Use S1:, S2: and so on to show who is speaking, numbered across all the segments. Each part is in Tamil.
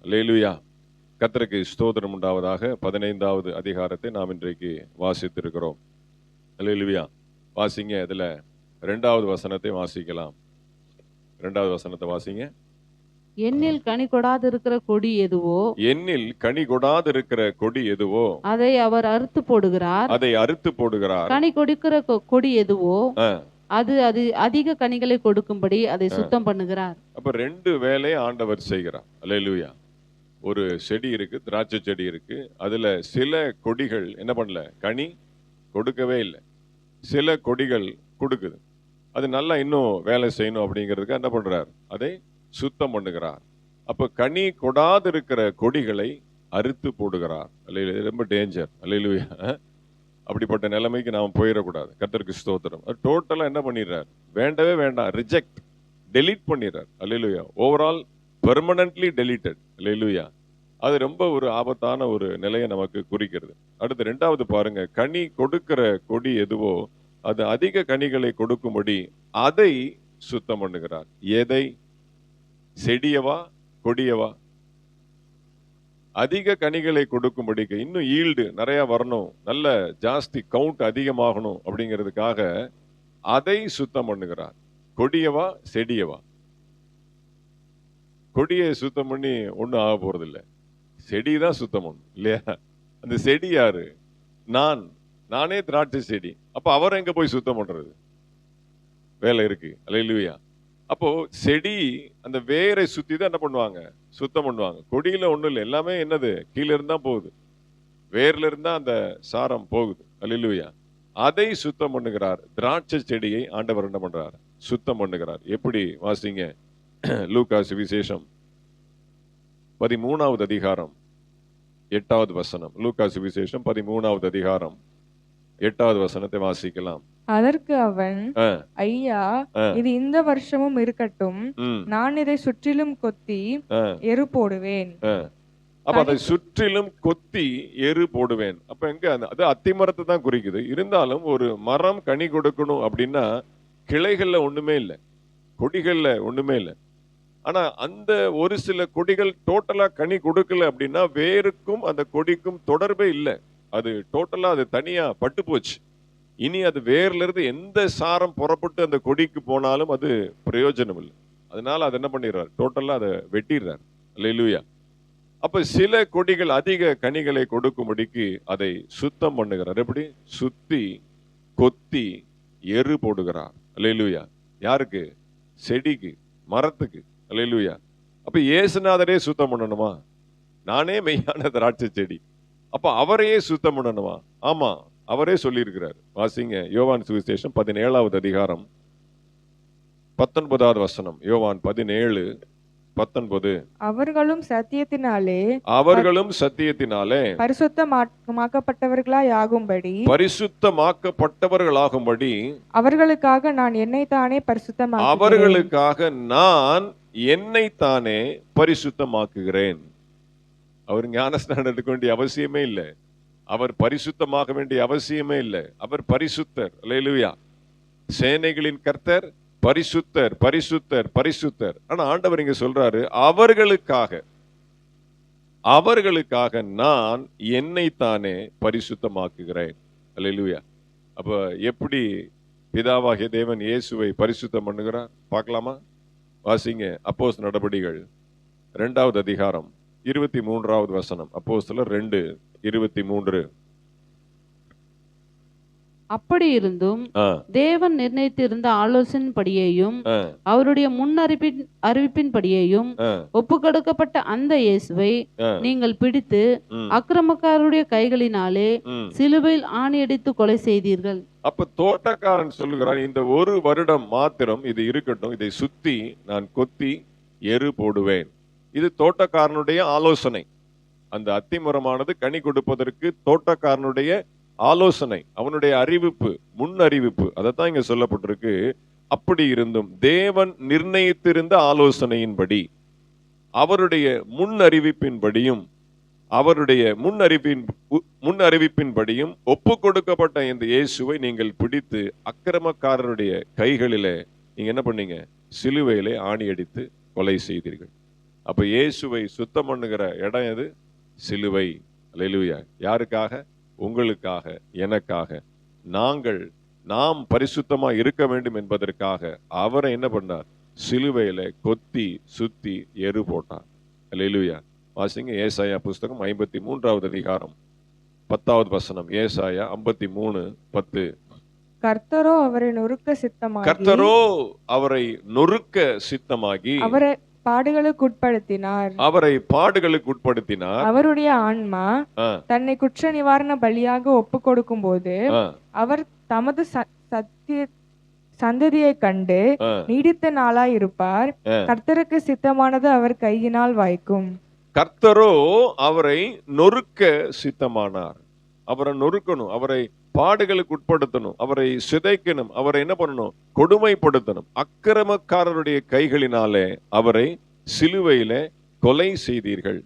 S1: அல்லேலூயா. கர்த்தருக்கு ஸ்தோத்திரம் உண்டாவதாக. 15வது அதிகாரத்தை நாம் இன்றைக்கு வாசித்திருக்கிறோம். அல்லேலூயா. வாசிங்க. இதுல 2வது வசனத்தை வாசிக்கலாம். 2வது வசனத்தை வாசிங்க.
S2: எண்ணில் கனி கொடாதிருக்கிற கொடி எதுவோ,
S1: எண்ணில் கனி கொடாதிருக்கிற கொடி எதுவோ
S2: அதை அவர் அறுத்து போடுகிறார்.
S1: அதை அறுத்து போடுகிறார்.
S2: கனி கொடுக்கிற கொடி எதுவோ
S1: ஆ.
S2: அது அதிக கனிகளை கொடுக்கும்படி அதை சுத்தம் பண்ணுகிறார்.
S1: அப்ப 2 வேலையை ஆண்டவர் செய்கிறார். அல்லேலூயா. ஒரு செடி இருக்கு, திராட்சை செடி இருக்கு. அதுல சில கொடிகள் என்ன பண்ணல, கனி கொடுக்கவே இல்லை. சில கொடிகள் கொடுக்குது. அது நல்லா இன்னும் வேலை செய்யணும் அப்படிங்கிறதுக்கு என்ன பண்றார், அதை சுத்தம் பண்ணுகிறார். அப்ப கனி கொடாதிருக்கிற கொடிகளை அறுத்து போடுகிறார். அல்லேலூயா. ரொம்ப டேஞ்சர். அல்லேலூயா. அப்படிப்பட்ட நிலைமைக்கு நாம் போயிடக்கூடாது. கர்த்தருக்கு ஸ்தோத்திரம். டோட்டலா என்ன பண்ணிடுறார், வேண்டவே வேண்டாம், ரிஜெக்ட், டெலீட் பண்ணிடுறார். Hallelujah. Overall permanently deleted. Hallelujah. அது ரொம்ப ஒரு ஆபத்தான ஒரு நிலையை நமக்கு குறிக்கிறது. அடுத்து 2வது பாருங்க, கனி கொடுக்கிற கொடி எதுவோ அது அதிக கனிகளை கொடுக்கும்படி அதை சுத்தம் பண்ணுகிறார். எதை? செடியவா கொடியவா? அதிக கனிகளை கொடுக்கும்படிக்கு, இன்னும் ஈல்டு நிறைய வரணும், நல்ல ஜாஸ்தி கவுண்ட் அதிகமாகணும் அப்படிங்கிறதுக்காக அதை சுத்தம் பண்ணுகிறார். கொடியவா செடியவா? கொடியை சுத்தம் பண்ணி ஒன்றும் ஆக போறது இல்லை. செடி தான் சுத்தம் பண்ணும் இல்லையா? அந்த செடி யாரு? நானே திராட்சை செடி. அப்ப அவர் எங்க போய் சுத்தம் பண்றது? வேலை இருக்கு. அல்லேலூயா. அப்போ செடி அந்த வேரை சுத்தி தான் என்ன பண்ணுவாங்க, சுத்தம் பண்ணுவாங்க. கொடியில ஒண்ணும் இல்லை, எல்லாமே என்னது, கீழே இருந்தா போகுது, வேர்ல இருந்தா அந்த சாரம் போகுது. அல்லேலூயா. அதை சுத்தம் பண்ணுகிறார். திராட்சை செடியை ஆண்டவர் என்ன பண்றார், சுத்தம் பண்ணுகிறார். எப்படி? வாசிங்க. லூக்கா சுவிசேஷம் 13வது அதிகாரம் 8வது வசனம். லூக்கா சுவிசேஷம் 13வது அதிகாரம் 8வது வசனத்தை வாசிக்கலாம்.
S3: அதற்கு அவன், ஐயா, இது இந்த வருஷமும் இருக்கட்டும், நான் இதை சுற்றிலும் கொத்தி எரு போடுவேன்.
S1: அப்ப அதை சுற்றிலும் கொத்தி எரு போடுவேன். அப்ப எங்க, அது அத்திமரத்தை தான் குறிக்குது. இருந்தாலும் ஒரு மரம் கனி கொடுக்கணும் அப்படின்னா கிளைகள்ல ஒண்ணுமே இல்லை, கொடிகள்ல ஒண்ணுமே இல்லை. ஆனா அந்த ஒரு சில கொடிகள் டோட்டலா கனி கொடுக்கல அப்படின்னா வேருக்கும் அந்த கொடிக்கும் தொடர்பே இல்லை. அது டோட்டலா அது தனியா பட்டு போச்சு. இனி அது வேர்ல இருந்து எந்த சாரம் புறப்பட்டு அந்த கொடிக்கு போனாலும் அது பிரயோஜனம் இல்லை. அதனால அது என்ன பண்ணிடுறார், டோட்டலா அதை வெட்டிடுறார். அல்லேலூயா. அப்ப சில கொடிகள் அதிக கனிகளை கொடுக்கும்படிக்கு அதை சுத்தம் பண்ணுகிறார். எப்படி? சுத்தி கொத்தி எரு போடுகிறார். அல்லேலூயா. யாருக்கு? செடிக்கு, மரத்துக்கு. அல்லேலூயா. அப்ப இயேசுநாதரே சுத்தம் பண்ணணுமா? நானே மெய்யான திராட்சை செடி. அப்ப அவரையே சுத்தம் பண்ணணுமா? ஆமா, அவரே சொல்லி இருக்கிறார். வாசிங்க. யோவான் சுவிசேஷம் 17வது அதிகாரம் 19வது வசனம். யோவான் 17:19.
S3: அவர்களும் சத்தியத்தினாலே
S1: பரிசுத்தமாக்கப்பட்டவர்களாய் ஆகும்படி
S3: அவர்களுக்காக நான்
S1: என்னைத்தானே பரிசுத்தமாக்குகிறேன். அவர் ஞானஸ்நானம் எடுக்க வேண்டிய அவசியமே இல்லை. அவர் பரிசுத்தமாக வேண்டிய அவசியமே இல்லை. அவர் பரிசுத்தர். அல்லேலூயா. சேனைகளின் கர்த்தர் பரிசுத்தர், பரிசுத்தர், பரிசுத்தர். ஆனா ஆண்டவர் இங்க சொல்றாரு, அவர்களுக்காக நான் என்னைத்தானே பரிசுத்தமாக்குகிறேன். அல்லேலூயா. அப்ப எப்படி பிதாவாகிய தேவன் இயேசுவை பரிசுத்தம் பண்ணுகிறார் பார்க்கலாமா? வாசிங்க. அப்போஸ்தலர் நடபடிகள் 2வது அதிகாரம் 23வது வசனம். அப்போஸ்தலர் 2:23.
S2: அப்படி இருந்தும் தேவன் நிர்ணயித்திருந்த ஆலோசனைப்படியேயும் அவருடைய அறிவிப்பின்படியேயும் ஒப்பு கொடுக்கப்பட்ட அந்த இயேசுவை நீங்கள் பிடித்து அக்கிரமக்காரருடைய கைகளினாலே சிலுவையில் ஆணியடித்து கொலை செய்தீர்கள்.
S1: அப்ப தோட்டக்காரன் சொல்லுகிறான், இந்த ஒரு வருடம் மாத்திரம் இது இருக்கட்டும், இதை சுத்தி நான் கொத்தி எரு போடுவேன். இது தோட்டக்காரனுடைய ஆலோசனை. அந்த அத்திமரமானது கனி கொடுப்பதற்கு தோட்டக்காரனுடைய ஆலோசனை, அவனுடைய அறிவிப்பு, முன் அறிவிப்பு. அதைத்தான் இங்க சொல்லப்பட்டிருக்கு. அப்படி இருந்தும் தேவன் நிர்ணயித்திருந்த ஆலோசனையின்படி, அவருடைய முன் அறிவிப்பின்படியும் முன் அறிவிப்பின்படியும் ஒப்பு கொடுக்கப்பட்ட இந்த இயேசுவை நீங்கள் பிடித்து அக்கிரமக்காரருடைய கைகளிலே நீங்க என்ன பண்ணீங்க, சிலுவையிலே ஆணி அடித்து கொலை செய்தீர்கள். அப்ப இயேசுவை சுத்தம் பண்ணுகிற இடம் எது? சிலுவை. அல்லேலூயா. யாருக்காக? உங்களுக்காக, எனக்காக. நாம் பரிசுத்தமா இருக்க வேண்டும் என்பதற்காக அவரை என்ன பண்ணார்? சிலுவையில கொத்தி சுத்தி எரு போட்டார். அல்லேலூயா. வாசிங்க ஏசாயா புஸ்தகம் 53வது அதிகாரம் 10வது வசனம். ஏசாயா 53:10.
S3: கர்த்தரோ அவரை நொறுக்க சித்தமாகி
S1: கர்த்தரோ அவரை நொறுக்க சித்தமாகி
S3: அவரை பாடுகளுக்கு உட்படுத்தினார்.
S1: அவரை பாடுகளுக்கு உட்படுத்தினார்.
S3: அவருடைய ஆன்மா
S1: ஆ,
S3: தன்னை குற்ற நிவாரண பலியாக ஒப்பு கொடுக்கும் போது
S1: ஆ,
S3: அவர் தமது சத்திய சந்ததியை கண்டு
S1: ஆ.
S3: நீடித்த நாளாய் இருப்பார். கர்த்தருக்கு சித்தமானது அவர் கையினால் வாய்க்கும்.
S1: கர்த்தரோ அவரை நொறுக்க சித்தமானார். அவரை நொறுக்கணும், அவரை பாடுகளுக்கு உட்படுத்தணும், அவரை சிதைக்கணும், அவரை என்ன பண்ணணும்? கொடுமைப்படுத்தணும். அக்கிரமக்காரருடைய கைகளினாலே அவரை சிலுவையில கொலை செய்தீர்கள்.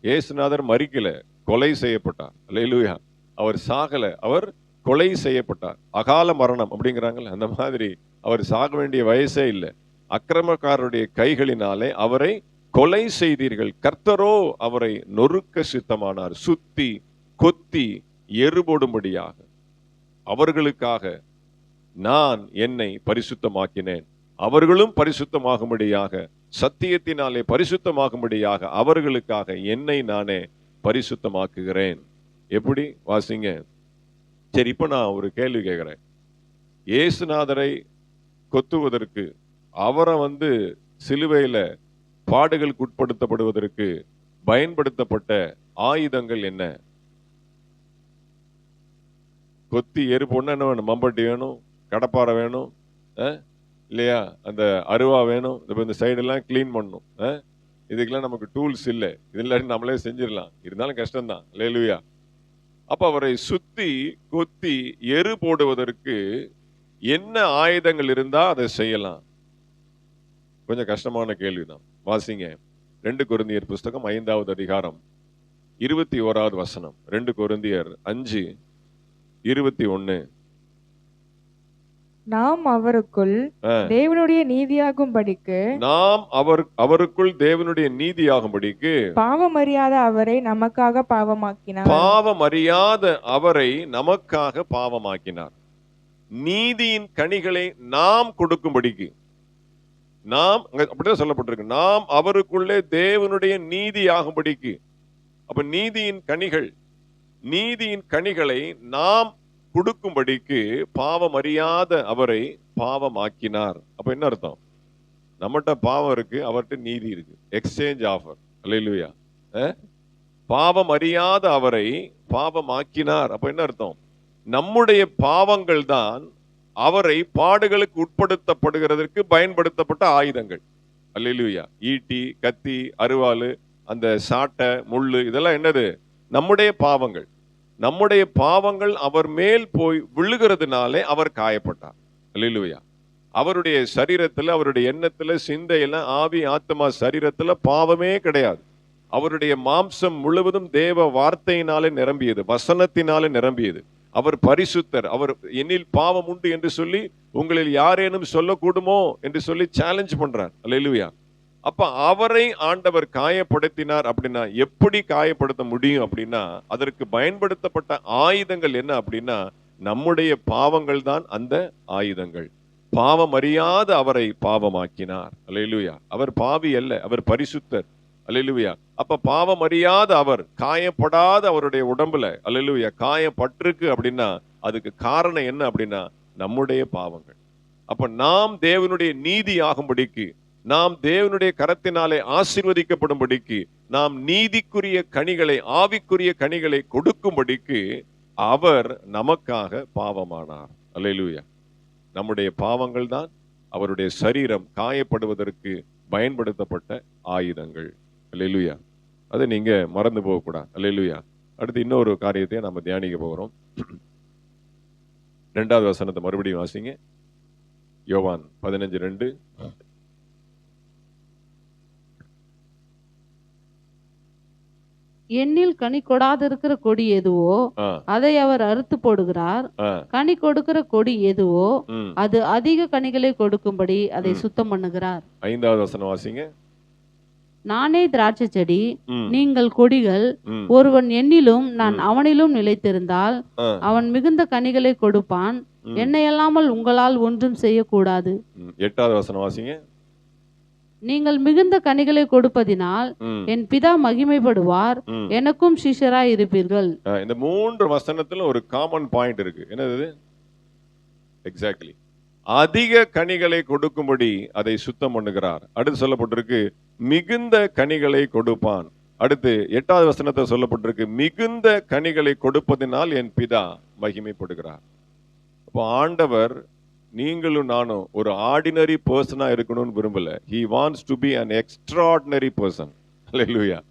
S1: இயேசுநாதர் மரிக்கல, கொலை செய்யப்பட்டார். அல்லேலூயா. அவர் சாகல, அவர் கொலை செய்யப்பட்டார். அகால மரணம் அப்படிங்கிறாங்கல்ல, அந்த மாதிரி அவர் சாக வேண்டிய வயசே இல்லை. அக்கிரமக்காரருடைய கைகளினாலே அவரை கொலை செய்தீர்கள். கர்த்தரோ அவரை நொறுக்க சித்தமானார். சுத்தி கொத்தி எருபோடும்படியாக அவர்களுக்காக நான் என்னை பரிசுத்தமாக்கினேன். அவர்களும் பரிசுத்தமாகும்படியாக, சத்தியத்தினாலே பரிசுத்தமாகும்படியாக அவர்களுக்காக என்னை நானே பரிசுத்தமாக்குகிறேன். எப்படி? வாசிங்க. சரி, இப்ப நான் ஒரு கேள்வி கேட்கிறேன். இயேசுநாதரை கொத்துவதற்கு, அவரை சிலுவையில பாடுகளுக்கு உட்படுத்தப்படுவதற்கு பயன்படுத்தப்பட்ட ஆயுதங்கள் என்ன? கொத்தி எரு பொண்ணு என்ன வேணும்? மம்பட்டி வேணும், கடப்பாறை வேணும், இல்லையா? அந்த அருவா வேணும். இந்த சைடெல்லாம் கிளீன் பண்ணணும். இதுக்கெல்லாம் நமக்கு டூல்ஸ் இல்லை. இதெல்லாம் நம்மளே செஞ்சிடலாம், இருந்தாலும் கஷ்டம்தான். அல்லேலூயா. அப்ப அவரை சுத்தி கொத்தி எரு போடுவதற்கு என்ன ஆயுதங்கள் இருந்தா அதை செய்யலாம்? கொஞ்சம் கஷ்டமான கேள்விதான். வாசிங்க 2 கொரிந்தியர் புஸ்தகம் 5வது அதிகாரம் 21வது வசனம். 2 கொரிந்தியர் 5:21.
S3: நாம் அவருக்குள் தேவனுடைய நீதியாகும்படிக்கு
S1: அவருக்குள் தேவனுடைய நீதியாகும்படிக்கு
S3: பாவமறியாத அவரை நமக்காக பாவமாக்கினார்.
S1: பாவமறியாத அவரை நமக்காக பாவமாக்கினார். நீதியின் கனிகளை நாம் கொடுக்கும்படிக்கு. நாம் அப்படிதான் சொல்லப்பட்டிருக்கு. நாம் அவருக்குள்ளே தேவனுடைய நீதி ஆகும்படிக்கு. அப்ப நீதியின் கனிகளை நாம் கொடுக்கும்படிக்கு பாவம் அறியாத அவரை பாவமாக்கினார். அப்ப என்ன அர்த்தம்? நம்மகிட்ட பாவம் இருக்கு, அவர்கிட்ட நீதி இருக்கு. Exchange offer. அல்லேலூயா. பாவம் அறியாத அவரை பாவமாக்கினார். அப்ப என்ன அர்த்தம்? நம்முடைய பாவங்கள் தான் அவரை பாடுகளுக்கு உட்படுத்தப்படுகிறதற்கு பயன்படுத்தப்பட்ட ஆயுதங்கள். அல்லேலூயா. ஈட்டி, கத்தி, அருவாளு, அந்த சாட்டை, முள்ளு, இதெல்லாம் என்னது? நம்முடைய பாவங்கள். நம்முடைய பாவங்கள் அவர் மேல் போய் விழுகிறதுனாலே அவர் காயப்பட்டார். அல்லேலூயா. அவருடைய சரீரத்துல, அவருடைய எண்ணத்துல, சிந்தையில, ஆவி, ஆத்மா, சரீரத்துல பாவமே கிடையாது. அவருடைய மாம்சம் முழுவதும் தேவ வார்த்தையினாலே நிரம்பியது, வசனத்தினாலே நிரம்பியது. அவர் பரிசுத்தர். அவர் என்னில் பாவம் உண்டு என்று சொல்லி உங்களில் யாரேனும் சொல்லக்கூடுமோ என்று சொல்லி சேலஞ்ச் பண்றார். அல்லேலூயா. அப்ப அவரை ஆண்டவர் காயப்படுத்தினார். அப்படின்னா எப்படி காயப்படுத்த முடியும்? அப்படின்னா அதற்கு பயன்படுத்தப்பட்ட ஆயுதங்கள் என்ன அப்படின்னா நம்முடைய பாவங்கள் தான் அந்த ஆயுதங்கள். பாவம் அறியாத அவரை பாவமாக்கினார். அல்லேலூயா. அவர் பாவி அல்ல, அவர் பரிசுத்தர். அல்லேலூயா. அப்ப பாவம் அறியாத அவர், காயப்படாத அவருடைய உடம்புல அல்லேலூயா காயப்பட்டிருக்கு அப்படின்னா அதுக்கு காரணம் என்ன அப்படின்னா நம்முடைய பாவங்கள். அப்ப நாம் தேவனுடைய நீதி ஆகும்படிக்கு, நாம் தேவனுடைய கரத்தினாலே ஆசீர்வதிக்கப்படும்படிக்கு, நாம் நீதிக்குரிய கனிகளை, ஆவிக்குரிய கனிகளை கொடுக்கும்படிக்கு அவர் நமக்காக பாவமானார். அல்லேலூயா. நம்முடைய பாவங்கள் தான் அவருடைய சரீரம் காயப்படுவதற்கு பயன்படுத்தப்பட்ட ஆயுதங்கள். அல்லேலூயா. அதை நீங்க மறந்து போகக்கூடாது. அல்லேலூயா. அடுத்து இன்னொரு காரியத்தை நம்ம தியானிக்க போகிறோம். 2வது வசனத்தை மறுபடியும் வாசிங்க. யோவான் 15:2.
S2: எண்ணில் கனி கொடாதிருக்கிற கொடி எதுவோ அதை அவர் அறுத்து போடுகிறார். கனி கொடுக்கிற கொடி எதுவோ அது அதிக கனிகளை கொடுக்கும்படி அதை சுத்தம் பண்ணுகிறார்.
S1: 5வது வசனம் வாசிங்க.
S2: நானே திராட்சை செடி,
S1: ம்,
S2: நீங்கள் கொடிகள்.
S1: ம்,
S2: ஒருவன் என்னிலும் நான்
S1: ம்.
S2: அவனிலும் நிலைத்திருந்தால்
S1: ஆ,
S2: அவன் மிகுந்த கனிகளை கொடுப்பான்.
S1: ம்,
S2: என்னை அல்லாமல் உங்களால் ஒன்றும் செய்யக்கூடாது.
S1: 8வது வசனம் வாசிங்க.
S2: நீங்கள் மிகுந்த கனிகளை கொடுப்பதினால்
S1: ம்,
S2: என் பிதா மகிமைப்படுவார்,
S1: ம்.
S2: எனக்கும் சீஷராய் இருப்பீர்கள்.
S1: இந்த 3 வசனத்துல ஒரு காமன் பாயிண்ட் இருக்கு. என்னது? எக்ஸாக்ட்லி, அதிக கனிகளை கொடுக்கும்படி அதை சுத்தம் பண்ணுகிறார். அடுத்து சொல்லப்பட்டிருக்கு மிகுந்த கனிகளை கொடுப்பான். அடுத்து 8வது வசனத்தை சொல்லப்பட்டிருக்கு மிகுந்த கனிகளை கொடுப்பதினால் என் பிதா மகிமைப்படுகிறார். அப்போ ஆண்டவர் நீங்களும் நானும் ஒரு ஆர்டினரி பர்சனா இருக்கணும்னு விரும்பல. He wants to be an extraordinary person. Hallelujah.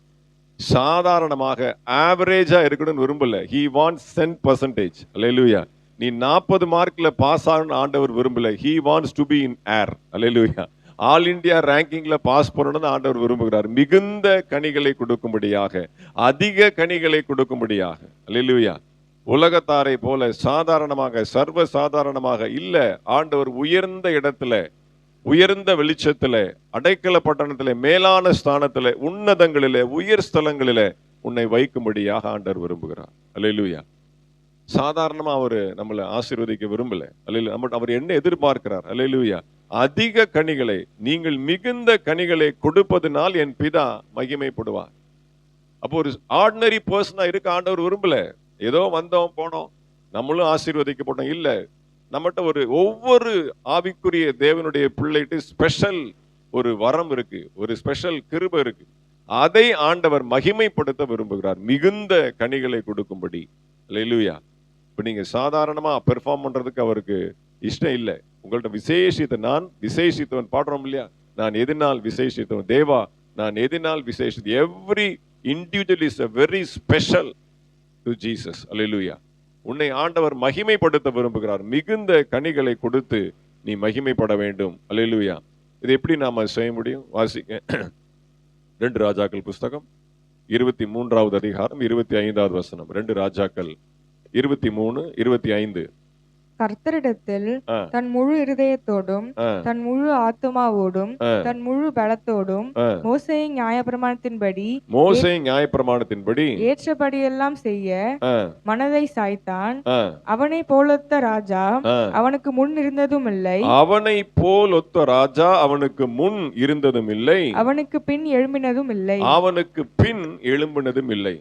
S1: சாதாரணமாக ஆவரேஜா இருக்கணும்னு விரும்பல. He wants 10%. Hallelujah. நீ 40 மார்க்ல பாஸ் ஆகணும்னு ஆண்டவர் விரும்பல. He wants to be in air. Hallelujah. All India ரேங்கிங்ல பாஸ் பண்ணணும்னு ஆண்டவர் விரும்புகிறார். மிகுந்த கனிகளை கொடுக்கும்படியாக, அதிக கனிகளை கொடுக்கும்படியாக. Hallelujah. உலகத்தாரை போல சாதாரணமாக சர்வ சாதாரணமாக இல்ல. ஆண்டவர் உயர்ந்த இடத்துல, உயர்ந்த வெளிச்சத்துல, அடைக்கல பட்டணத்துல, மேலான ஸ்தானத்துல, உன்னதங்களில, உயர் ஸ்தலங்களில உன்னை வைக்கும்படியாக ஆண்டவர் விரும்புகிறார். அல்லேலூயா. சாதாரணமா அவரு நம்மளை ஆசீர்வதிக்க விரும்பல. அல்லேலூயா. அவர் என்ன எதிர்பார்க்கிறார்? அல்லேலூயா. அதிக கனிகளை, நீங்கள் மிகுந்த கனிகளை கொடுப்பதனால் என் பிதா மகிமைப்படுவார். அப்போ ஒரு ஆர்டினரி பர்சனா இருக்க ஆண்டவர் விரும்பல. ஏதோ வந்தோம் போனோம், நம்மளும் ஆசீர்வதிக்கப்பட்டோம் இல்ல. நம்மகிட்ட ஒவ்வொரு ஆவிக்குரிய தேவனுடைய பிள்ளைட்டு ஸ்பெஷல் ஒரு வரம் இருக்கு, ஒரு ஸ்பெஷல் கிருபை இருக்கு. அதை ஆண்டவர் மகிமைப்படுத்த விரும்புகிறார், மிகுந்த கனிகளை கொடுக்கும்படி. அல்லேலூயா. இப்ப நீங்க சாதாரணமா பெர்ஃபார்ம் பண்றதுக்கு அவருக்கு இஷ்டம் இல்லை. உங்கள்ட்ட விசேஷித்த, நான் விசேஷித்தவன் பாடுறோம் இல்லையா? நான் எதினால் விசேஷித்தவன் தேவா, நான் எதினால் விசேஷித்த. Every individual is a very special to Jesus. Hallelujah. உன்னை ஆண்டவர் மகிமைப்படுத்த விரும்புகிறார். மிகுந்த கனிகளை கொடுத்து நீ மகிமைப்பட வேண்டும். அல்லேலூயா. இது எப்படி நாம செய்ய முடியும்? வாசிக்க 2 ராஜாக்கள் புஸ்தகம் 23வது அதிகாரம் 25வது வசனம். 2 ராஜாக்கள் 23, 25.
S3: கர்த்தரிடத்தில் தன் முழு இருதயத்தோடும் தன் முழு ஆத்துமாவோடும் தன் முழு பலத்தோடும் மோசேயின் நியாயப்பிரமாணத்தின்படி ஏற்றபடியெல்லாம் செய்ய மனதை சாய்த்தான். அவனை போலொத்த ராஜா அவனுக்கு முன் இருந்ததும் இல்லை,
S1: அவனை போலொத்த ராஜா அவனுக்கு முன் இருந்ததும் இல்லை,
S3: அவனுக்கு பின் எழும்பினதும் இல்லை,
S1: அவனுக்கு பின் எழும்பினதும் இல்லை.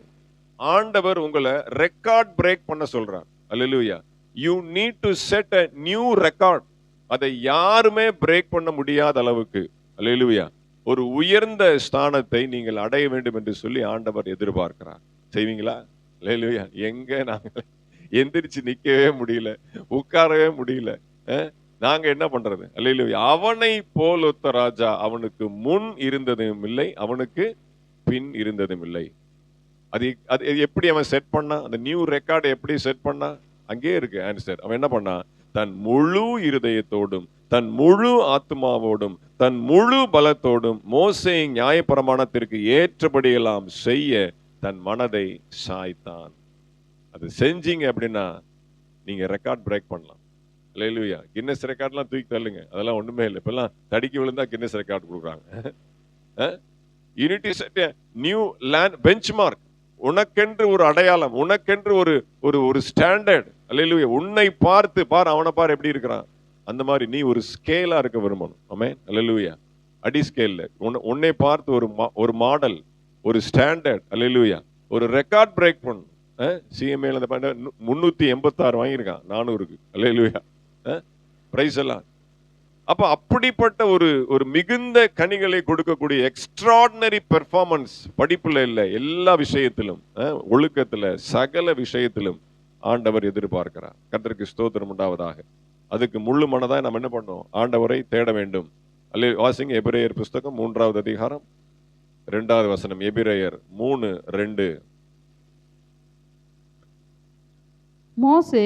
S1: ஆண்டவர் உங்களை ரெக்கார்ட் பிரேக் பண்ண சொல்றார். அல்லேலூயா. You need to set a new record. அதை யாருமே பிரேக் பண்ண முடியாத அளவுக்கு, அல்லேலூயா, ஒரு உயர்ந்த ஸ்தானத்தை நீங்கள் அடைய வேண்டும் என்று சொல்லி ஆண்டவர் எதிர்பார்க்கிறார். செய்வீங்களா? அல்லேலூயா. எங்க நாங்க எந்திரிச்சு நிக்கவே முடியல, உட்காரவே முடியல. நாங்க என்ன பண்றது? அல்லேலூயா. அவனை போல் ஒத்த ராஜா அவனுக்கு முன் இருந்ததும் இல்லை, அவனுக்கு பின் இருந்ததும் இல்லை. அது எப்படி அவன் செட் பண்ணா? அந்த நியூ ரெக்கார்டை எப்படி செட் பண்ணா? அங்கே இருக்கு ஆன்சர். அவன் என்ன பண்ணா? தன் முழு இருதயத்தோடும் தன் முழு ஆத்மாவோடும் தன் முழு பலத்தோடும் மோசேயின் நியாயப்பிரமாணத்திற்கு ஏற்றபடியெல்லாம் செய்ய தன் மனதை சாய்த்தான். அது செஞ்சீங்க அப்படின்னா நீங்க ரெக்கார்ட் பிரேக் பண்ணலாம். அல்லேலூயா. கின்னஸ் ரெக்கார்ட்லாம் தூக்கி தள்ளுங்க, அதெல்லாம் ஒண்ணுமே இல்லை. இப்பெல்லாம் தடிக்கி விழுந்தா கின்னஸ் ரெக்கார்ட் கொடுக்குறாங்க. Unity set new land benchmark. உனக்கென்று ஒரு அடையாளம், உனக்கென்று ஒரு ஸ்டாண்டர்ட். அல்லேலூயா. உன்னை பார்த்து பார், அவனை பார் எப்படி இருக்கிறான். அந்த மாதிரி நீ ஒரு ஸ்கேலா இருக்க விரும்பணும். ஆமென். அல்லேலூயா. அடி ஸ்கேல்ல உன்னை பார்த்து ஒரு மாடல், ஒரு ஸ்டாண்டர்ட். அல்லேலூயா. ஒரு ரெக்கார்ட் பிரேக் பண்ணணும். சிஎம்ஏ 386 வாங்கியிருக்கான் 400க்கு. அல்லேலூயா. பிரைஸ் எல்லாம். அப்ப அப்படிப்பட்ட ஒரு மிகுந்த கனிகளை கொடுக்கக்கூடிய எக்ஸ்ட்ராடினரி பெர்ஃபார்மன்ஸ், படிப்புல இல்ல, எல்லா விஷயத்திலும், ஒழுக்கத்துல, சகல விஷயத்திலும் ஆண்டவர் எதிர்பார்க்கிறார். கர்த்தருக்கு ஸ்தோத்திரம் உண்டாவதாக. அதுக்கு முழு மனதாய் நம்ம என்ன பண்ணோம்? ஆண்டவரை தேட வேண்டும். அல்ல வாசிங்க எபிரேயர் புஸ்தகம் 3வது அதிகாரம் 2வது வசனம். எபிரேயர் 3:2.
S2: மோசே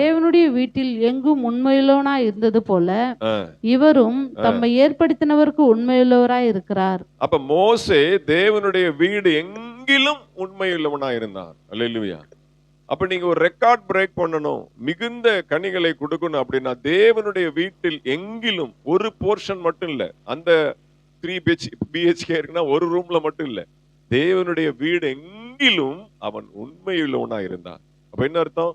S2: தேவனுடைய வீட்டில் எங்கும் உண்மையுள்ளவனாய் இருந்தது போல இவரும் தம்மை ஏற்படுத்தினவருக்கு உண்மையுள்ளவராய் இருக்கிறார்.
S1: அப்ப மோசே தேவனுடைய வீடு எங்கிலும் உண்மையுள்ளவனாய் இருந்தார். அல்லேலூயா. அப்ப நீங்க ஒரு ரெக்கார்ட் பிரேக் பண்ணணும், மிகுந்த கனிகளை கொடுக்கணும் அப்படின்னா தேவனுடைய வீட்டில் எங்கிலும், ஒரு போர்ஷன் மட்டும் இல்ல, அந்த 3 BHK இருக்குன்னா ஒரு ரூம்ல மட்டும் இல்ல, தேவனுடைய வீடு எங்கிலும் அவன் உண்மையுள்ளவனா இருந்தான். அப்ப என்ன அர்த்தம்?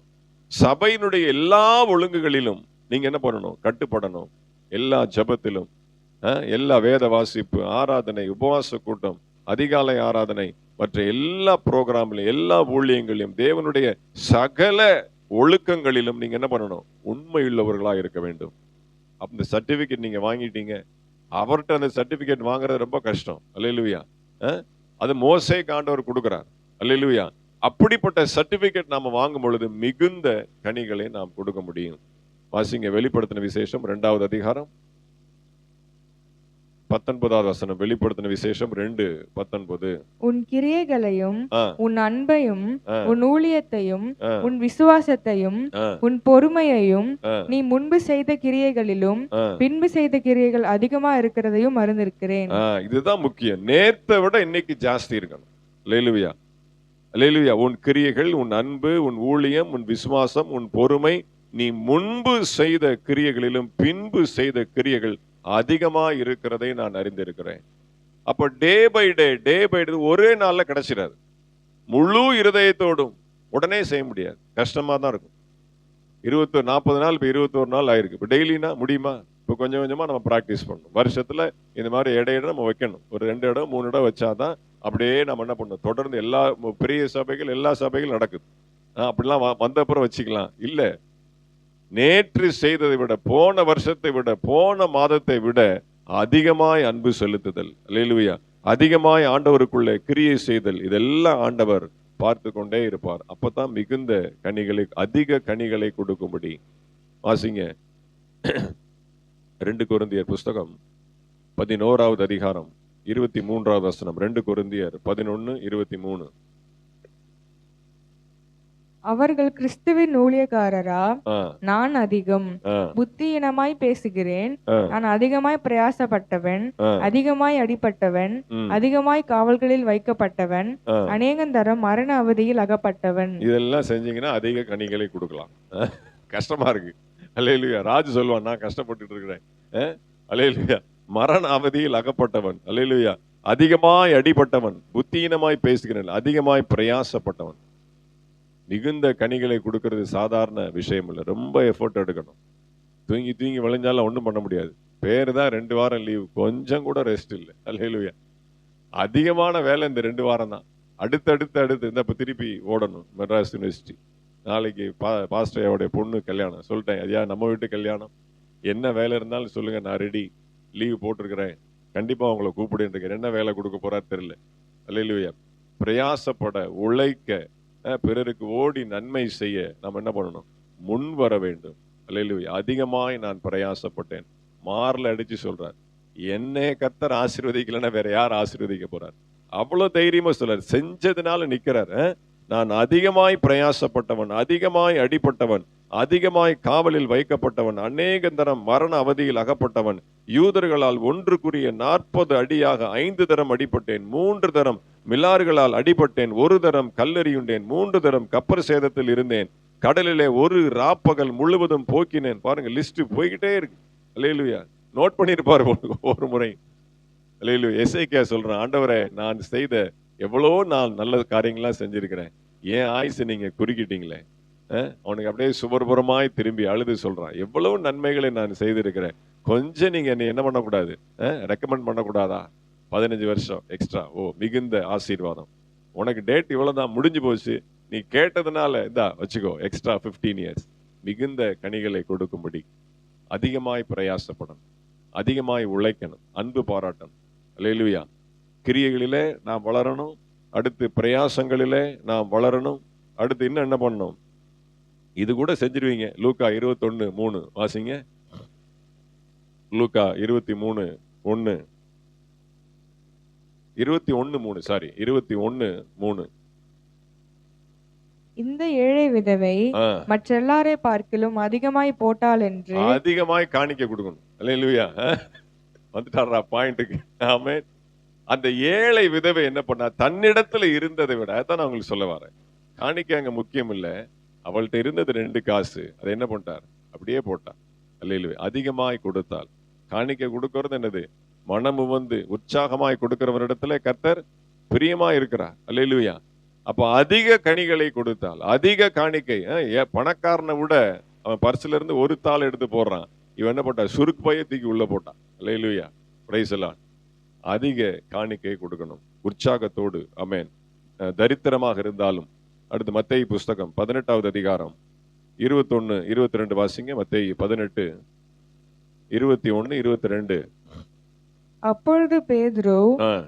S1: சபையினுடைய எல்லா ஒழுங்குகளிலும் நீங்க என்ன பண்ணணும்? கட்டுப்படணும். எல்லா ஜெபத்திலும், எல்லா வேத வாசிப்பு, ஆராதனை, உபவாச கூட்டம், அதிகாலை ஆராதனை, மற்ற எல்லா புரோகிராம்லையும், எல்லா ஊழியங்களிலும், தேவனுடைய சகல ஒழுக்கங்களிலும் நீங்க என்ன பண்ணணும்? உண்மையுள்ளவர்களா இருக்க வேண்டும். அந்த சர்டிபிகேட் நீங்க வாங்கிட்டீங்க, அவர்கிட்ட அந்த சர்டிபிகேட் வாங்குறது ரொம்ப கஷ்டம். அல்லேலூயா. அது மோசேக்கு ஆண்டவர் கொடுக்கிறார். அல்லேலூயா. அப்படிப்பட்ட சர்டிபிகேட் நாம வாங்கும் பொழுது மிகுந்த கனிகளை நாம் கொடுக்க முடியும். வாசிங்க வெளிப்படுத்தின விசேஷம் 2வது அதிகாரம் 19வது வசனம். வெளிப்படுத்தின விசேஷம் 2:19.
S3: உன் கிரியைகளையும் உன் அன்பையும் உன் ஊழியத்தையும் உன் விசுவாசத்தையும் உன் பொறுமையையும் நீ முன்பு செய்த கிரியைகளிலும் பின்பு செய்த கிரியைகள் அதிகமா இருக்கிறதையும் அறிந்திருக்கிறேன்.
S1: இதுதான் முக்கியம். நேத்தை விட இன்னைக்கு ஜாஸ்தி இருக்கணும். அல்லேலூயா. அல்லேலூயா. உன் கிரியைகள், உன் அன்பு, உன் ஊழியம், உன் விசுவாசம், உன் பொறுமை, நீ முன்பு செய்த கிரியைகளிலும் பின்பு செய்த கிரியைகள் அதிகமா இருக்கிறதை நான் அறிந்திருக்கிறேன். அப்ப டே பை டே ஒரே நாள்ல கிடைச்சிடாது. முழு இருதயத்தோடும் உடனே செய்ய முடியாது, கஷ்டமா தான் இருக்கும். 40 நாள், இப்ப 21 நாள் ஆயிருக்கு. இப்ப டெய்லினா முடியுமா? இப்ப கொஞ்சம் கொஞ்சமா நம்ம பிராக்டிஸ் பண்ணணும். வருஷத்துல இந்த மாதிரி இடையிட நம்ம வைக்கணும். ஒரு 2 இடம் 3 இடம் வச்சாதான் அப்படியே நம்ம என்ன பண்ணணும்? தொடர்ந்து எல்லா பெரிய சபைகள், எல்லா சபைகளும் நடக்குது. அப்படிலாம் வந்த அப்புறம் வச்சுக்கலாம் இல்ல. நேற்று செய்ததை விட, போன வருஷத்தை விட, போன மாதத்தை விட அதிகமாய் அன்பு செலுத்துதல், அல்லேலூயா, அதிகமாய் ஆண்டவருக்குள்ளே கிரியை செய்தல், இதெல்லாம் ஆண்டவர் பார்த்து கொண்டே இருப்பார். அப்பதான் மிகுந்த கனிகளை, அதிக கனிகளை கொடுக்கும்படி. வாசிங்க 2 கொரிந்தியர் புஸ்தகம் 11வது அதிகாரம் 23வது வசனம். 2 கொரிந்தியர் 11:23.
S3: அவர்கள் கிறிஸ்துவின் ஊழியக்காரரா? நான் அதிகம் புத்தியினமாய் பேசுகிறேன். நான் அதிகமாய் பிரயாசப்பட்டவன், அதிகமாய் அடிபட்டவன், அதிகமாய் காவல்களில் வைக்கப்பட்டவன், அநேகந்தரம் மரண அவதியில் அகப்பட்டவன்.
S1: இதெல்லாம் செஞ்சீங்கன்னா அதிக கனிகளை கொடுக்கலாம். கஷ்டமா இருக்கு. அல்லேலூயா. ராஜு சொல்லுவான், நான் கஷ்டப்பட்டு இருக்கிறேன். அல்லேலூயா. மரண அவதியில் அகப்பட்டவன், அல்லேலூயா, அதிகமாய் அடிபட்டவன், புத்தியினமாய் பேசுகிறேன், அதிகமாய் பிரயாசப்பட்டவன். மிகுந்த கனிகளை கொடுக்கறது சாதாரண விஷயம் இல்லை. ரொம்ப எஃபோர்ட் எடுக்கணும். தூங்கி தூங்கி விளைஞ்சாலும் ஒன்றும் பண்ண முடியாது. பேரு தான் 2 வாரம் லீவ், கொஞ்சம் கூட ரெஸ்ட் இல்லை. அல்லேலூயா. அதிகமான வேலை இந்த 2 வாரம் தான். அடுத்து இந்த இப்போ திருப்பி ஓடணும் மெட்ராஸ் யூனிவர்சிட்டி. நாளைக்கு பாஸ்டரோடைய பொண்ணு கல்யாணம். சொல்லிட்டேன், ஐயா நம்ம வீட்டு கல்யாணம், என்ன வேலை இருந்தாலும் சொல்லுங்க, நான் ரெடி, லீவ் போட்டிருக்கிறேன், கண்டிப்பா உங்களை கூப்பிடுன்னு இருக்கேன். என்ன வேலை கொடுக்க போறாரு தெரியல. அல்லேலூயா. பிரயாசப்பட, உழைக்க, பிறருக்கு ஓடி நன்மை செய்ய நாம் என்ன பண்ணணும்? முன் வர வேண்டும். அல்லேலூயா. அதிகமாய் நான் பிரயாசப்பட்டேன். மார்ல அடிச்சு சொல்றார், என்னை கர்த்தர் ஆசீர்வதிக்கலன்னா வேற யார் ஆசீர்வதிக்க போறார்? அவ்வளவு தைரியமா சொல்றார். செஞ்சதுனால நிக்கிறார். நான் அதிகமாய் பிரயாசப்பட்டவன், அதிகமாய் அடிபட்டவன், அதிகமாய் காவலில் வைக்கப்பட்டவன், அநேகந்தரம் மரண அவதியில் அகப்பட்டவன், யூதர்களால் 1 40 அடியாக 5 தரம் அடிபட்டேன், 3 தரம் மிலாறுகளால் அடிபட்டேன், 1 தரம் கல்லெறியுண்டேன், 3 தரம் கப்பர் சேதத்தில் இருந்தேன், கடலிலே 1 ராப்பகல் முழுவதும் போக்கினேன். பாருங்க, லிஸ்ட் போய்கிட்டே இருக்கு. அல்லேலூயா. நோட் பண்ணிருப்பாரு ஒரு முறை. அல்லேலூயா. எசேக்கியா சொல்றேன், ஆண்டவரே, நான் செய்த எவ்வளோ நான் நல்ல காரியங்கள்லாம் செஞ்சிருக்கிறேன், ஏன் ஆயுசு நீங்க குறுக்கிட்டீங்களே. அவனுக்கு அப்படியே சுபர்புறமாய் திரும்பி அழுது சொல்றான், எவ்வளவு நன்மைகளை நான் செய்திருக்கிறேன், கொஞ்சம் நீங்க என்னை என்ன பண்ணக்கூடாது, ரெக்கமெண்ட் பண்ணக்கூடாதா? 15 வருஷம் எக்ஸ்ட்ரா. ஓ, மிகுந்த ஆசீர்வாதம். உனக்கு டேட் இவ்வளவுதான், முடிஞ்சு போச்சு, நீ கேட்டதுனால இந்தா வச்சுக்கோ, எக்ஸ்ட்ரா 15 இயர்ஸ். மிகுந்த கனிகளை கொடுக்கும்படி அதிகமாய் பிரயாசப்படணும், அதிகமாய் உழைக்கணும், அன்பு பாராட்டணும். அல்லேலூயா. கிரியைகளிலே நாம் வளரணும், அடுத்து பிரயாசங்களிலே நாம் வளரணும், அடுத்து இன்னும் என்ன பண்ணணும்? இது கூட செஞ்சிருவீங்க. லூக்கா 21:3 வாசிங்க. லூக்கா 23:1 21:3
S3: இந்த ஏழை விதவை மற்றெல்லாரை பார்க்கிலும் அதிகமாய் போட்டாள் என்று.
S1: அதிகமாய் காணிக்க கொடுக்கணும். அல்லேலூயா. வந்துட்டாரா பாயிண்ட்டுக்கு? ஆமென். அந்த ஏழை விதவை என்ன பண்ணா? தன்னிடத்துல இருந்ததை விட, அதான் நான் உங்களுக்கு சொல்ல வரேன், காணிக்க அங்க முக்கியம் இல்ல. அவள்கிட்ட இருந்தது 2 காசு, அதை என்ன பண்ணிட்டார்? அப்படியே போட்டார். அல்லேலூயா. அதிகமாய் கொடுத்தாள். காணிக்க கொடுக்கறது என்னது? 2 காசு. அதை என்ன பண்ணிட்டார்? அப்படியே போட்டார். அல்லேலூயா. அதிகமாய் கொடுத்தாள். காணிக்க கொடுக்கறது என்னது? மனமு வந்து உற்சாகமாய் கொடுக்கிறவரிடத்துல கர்த்தர் பிரியமா இருக்கிறார். அல்லேலூயா. அப்ப அதிக கனிகளை கொடுத்தால், அதிக காணிக்கை, பணக்காரனை விட அவன் பர்ஸ்ல இருந்து ஒரு தாள் எடுத்து போடுறான், இவன் என்ன போட்டா, சுருக்கு பைய தூக்கி உள்ள போட்டான். அல்லேலூயா, பிரைஸ் தி லார்ட். அதிக காணிக்கை கொடுக்கணும் உற்சாகத்தோடு. ஆமென். தரித்திரமாக இருந்தாலும். அடுத்து மத்தேயு புஸ்தகம் 18வது அதிகாரம் 21, 22 வாசிங்க. மத்தேயு 18, 21, 22.
S3: அப்பொழுது பேதுரு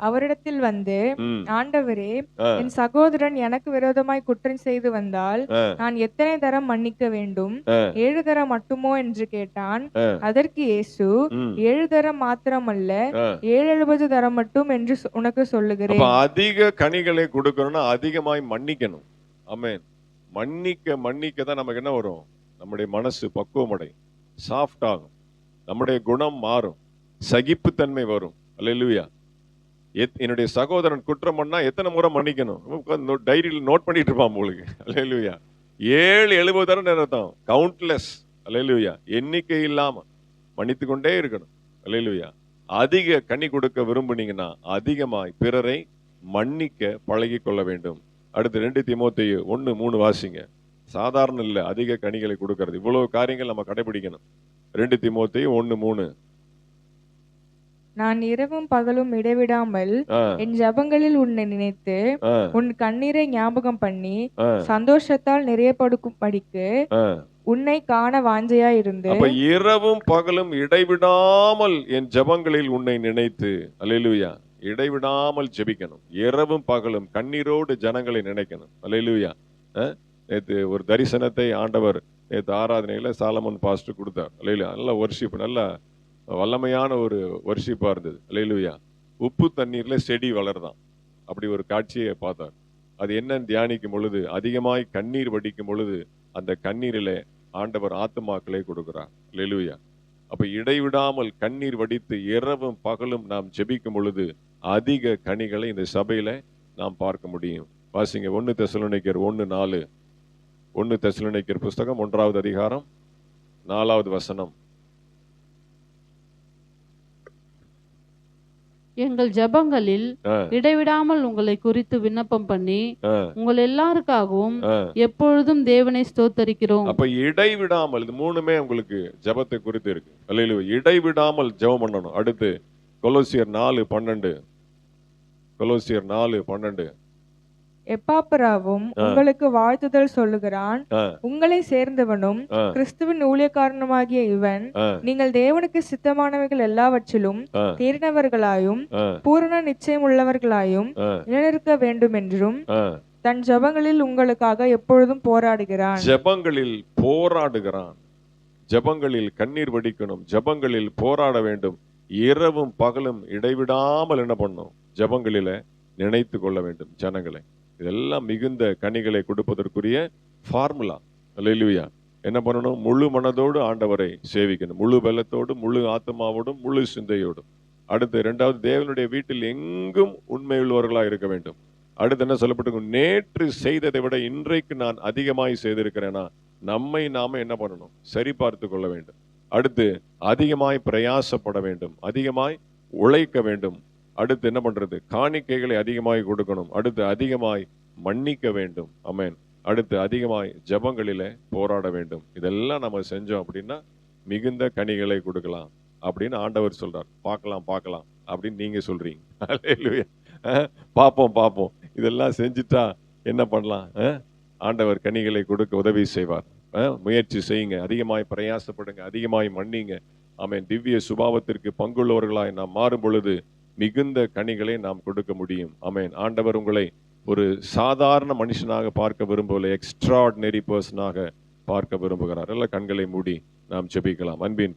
S3: அவரிடத்தில் வந்து, ஆண்டவரே, என் சகோதரன் எனக்கு விரோதமாய் குற்றம் செய்து வந்தால் நான் எத்தனை தரம் மன்னிக்க வேண்டும்? 7 தரம் மட்டுமோ என்று கேட்டான். அதற்கு இயேசு, 7 தரம் மாத்திரமல்ல, 770 தரம் மட்டும் என்று உனக்கு சொல்லுகிறேன்.
S1: அதிக கனிகளை கொடுக்கணும்னா அதிகமாய் மன்னிக்கணும். ஆமென். மன்னிக்க மன்னிக்க தான் நமக்கு என்ன வரும்? நம்முடைய மனசு பக்குவமடை, சாஃப்ட் ஆகும், நம்முடைய குணம் மாறும், சகிப்புத்தன்மை வரும். அல்லேலூயா. என்னுடைய சகோதரன் குற்றம் பண்ணா எத்தனை முறை மன்னிக்கணும்? டைரியில் நோட் பண்ணிட்டு இருப்பான் உங்களுக்கு. அல்லேலூயா. 770 தரம் நிறுத்தம், கவுண்ட்லெஸ். அல்லேலூயா. எண்ணிக்கை இல்லாம மன்னித்து கொண்டே இருக்கணும். அல்லேலூயா. அதிக கனி கொடுக்க விரும்புனீங்கன்னா அதிகமாய் பிறரை மன்னிக்க பழகி கொள்ள வேண்டும். அடுத்து 2 தீமோத்தேயு 1:3 வாசிங்க. சாதாரண இல்ல அதிக கனிகளை கொடுக்கிறது. இவ்வளவு காரியங்கள் நம்ம கடைபிடிக்கணும். 2 தீமோத்தேயு 1:3.
S3: நான் இரவும் பகலும் இடைவிடாமல் என் ஜெபங்களில் உன்னை நினைத்து உன் கண்ணீரை ஞாபகம் பண்ணி சந்தோஷத்தால் நிறையப்படும்படிக்கு உன்னை காண வாஞ்சையா இருந்து.
S1: அப்ப இரவும் பகலும் இடைவிடாமல் என் ஜெபங்களில் உன்னை நினைத்து. அல்லேலூயா. இடைவிடாமல் ஜெபிக்கணும். இரவும் பகலும் கண்ணீரோடு ஜனங்களை நினைக்கணும். அல்லேலூயா. நேத்து ஒரு தரிசனத்தை ஆண்டவர் நேத்து ஆராதனையில சாலமன் பாஸ்டர் கொடுத்தார். அல்லேலூயா. நல்ல வொர்ஷிப், நல்ல வல்லமையான ஒரு வொர்ஷிப்பா இருந்தது. அல்லேலூயா. உப்பு தண்ணீர்ல செடி வளர்தான். அப்படி ஒரு காட்சியை பார்த்தார். அது என்னன்னு தியானிக்கும் பொழுது, அதிகமாய் கண்ணீர் வடிக்கும் பொழுது அந்த கண்ணீரிலே ஆண்டவர் ஆத்துமாக்களை கொடுக்கிறார். அல்லேலூயா. அப்ப இடைவிடாமல் கண்ணீர் வடித்து இரவும் பகலும் நாம் ஜெபிக்கும் பொழுது அதிக கனிகளை இந்த சபையில நாம் பார்க்க முடியும். வாசிங்க 1 தெசலோனிக்கர் 1:4. 1 தெசலோனிக்கர் புஸ்தகம் 1வது அதிகாரம் 4வது வசனம்.
S2: எங்கள் ஜெபங்களில் இடைவிடாமல் உங்களை குறித்து விண்ணப்பம் பண்ணி உங்கள் எல்லாருக்காகவும் எப்பொழுதும் தேவனை ஸ்தோத்தரிக்கிறோம்.
S1: அப்ப இடைவிடாமல், இது மூணுமே உங்களுக்கு ஜெபத்தை குறித்து இருக்கு. அல்லேலூயா. இடைவிடாமல் ஜெபம் பண்ணணும். அடுத்து கொலோசியர் 4:12. கொலோசியர் 4:12.
S3: எப்பாப்பிராவும் உங்களுக்கு வாழ்த்துதல் சொல்லுகிறான். உங்களை சேர்ந்தவனும் கிறிஸ்துவின் ஊழியக்காரனுமாகிய இவன் நீங்கள் தேவனுக்கு சித்தமானவைகள் எல்லாவற்றிலும் தேறினவர்களாயும் பூரண நிச்சயம் உள்ளவர்களாயும் நிலைநிற்க வேண்டும் என்றும் தன் ஜெபங்களில் உங்களுக்காக எப்பொழுதும் போராடுகிறான்.
S1: ஜெபங்களில் போராடுகிறான். ஜெபங்களில் கண்ணீர் வடிக்கணும். ஜெபங்களில் போராட வேண்டும். இரவும் பகலும் இடைவிடாமல் என்ன பண்ணும்? ஜெபங்களில நினைத்து கொள்ள வேண்டும் ஜனங்களை. இதெல்லாம் மிகுந்த கனிகளை கொடுப்பதற்குரிய ஃபார்முலா. அல்லேலூயா. என்ன பண்ணணும்? முழு மனதோடு ஆண்டவரை சேவிக்கணும். முழு பலத்தோடு, முழு ஆத்மாவோடும், முழு சிந்தையோடும். அடுத்து 2வது, தேவனுடைய வீட்டில் எங்கும் உண்மையுள்ளவர்களா இருக்க வேண்டும். அடுத்து என்ன சொல்லப்பட்டிருக்கும்? நேற்று செய்ததை விட இன்றைக்கு நான் அதிகமாய் செய்திருக்கிறேனா? நம்மை நாம என்ன பண்ணணும்? சரி பார்த்து கொள்ள வேண்டும். அடுத்து அதிகமாய் பிரயாசப்பட வேண்டும். அதிகமாய் உழைக்க வேண்டும். அடுத்து என்ன பண்றது? காணிக்கைகளை அதிகமாய் கொடுக்கணும். அடுத்து அதிகமாய் மன்னிக்க வேண்டும். ஆமென். அடுத்து அதிகமாய் ஜெபங்களிலே போராட வேண்டும். இதெல்லாம் நம்ம செஞ்சோம் அப்படின்னா மிகுந்த கனிகளை கொடுக்கலாம் அப்படின்னு ஆண்டவர் சொல்றார். பார்க்கலாம் அப்படின்னு நீங்க சொல்றீங்க. அல்லேலூயா. பார்ப்போம். இதெல்லாம் செஞ்சுட்டா என்ன பண்ணலாம்? ஆண்டவர் கனிகளை கொடுக்க உதவி செய்வார். முயற்சி செய்யுங்க. அதிகமாய் பிரயாசப்படுங்க. அதிகமாய் மன்னிங்க. ஆமென். திவ்ய சுபாவத்திற்கு பங்குள்ளவர்களாய் நாம் மாறும் பொழுது மிகுந்த கனிகளை நாம் கொடுக்க முடியும். ஆமென். ஆண்டவர் உங்களை ஒரு சாதாரண மனுஷனாக பார்க்க விரும்பவில்லை, எக்ஸ்ட்ராடினரி பர்சனாக பார்க்க விரும்புகிறார். எல்லாம் கண்களை மூடி நாம் ஜெபிக்கலாம். அன்பின்